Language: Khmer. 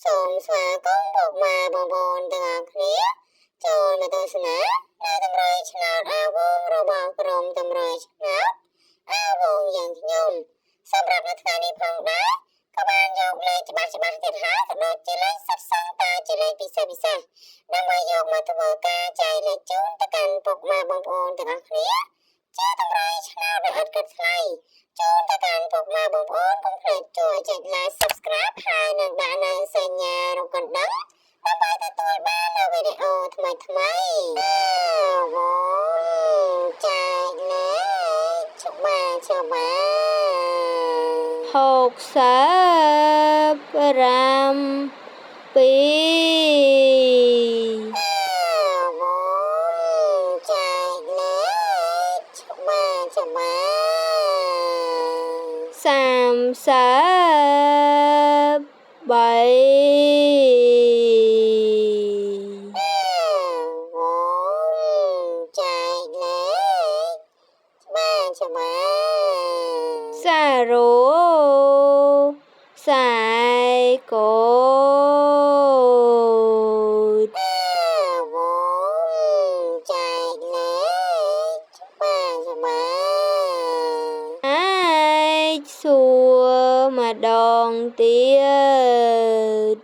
សូមស្វាគមន៍ពុកម៉ែបងប្អូនទាំងអស់គ្នាចូលមកទស្សនានៅតម្រុយឆ្នោតអាវងរបស់ក្រុមតម្រុយឆ្នោតអាវងយ៉ាងខ្ញុំសម្រាប់នៅថ្ងៃនេះផងដែរក៏បានយកលេខច្បាស់ទៀតហើយក៏ដូចជាលេខសិតសង្តាជាលេខពិសេសដើម្បីយកមកធ្វើការចែកលេខជូនទៅកាន់ពុកម៉ែបងប្អូនទាំងអស់គ្នាជាតម្រុយឆ្នោតដែលឥតគិតថ្លៃជូនទៅកាន់ពុកម៉ែបងប្អូនកុំភ្លេចជួយចុច like Subscribe ហើយនឹងដាក់នៅសញ្ញារូបកណ្ដឹងដើម្បីទទួលបាននូវវីដេអូថ្មីចែកលេខច្បាស់65ចែកលេខច្បាស់33ចែកលេខច្បាស់សារ៉ូសាយកូតចែកលេខច្បាស់អាចសួរម្ដងទៀត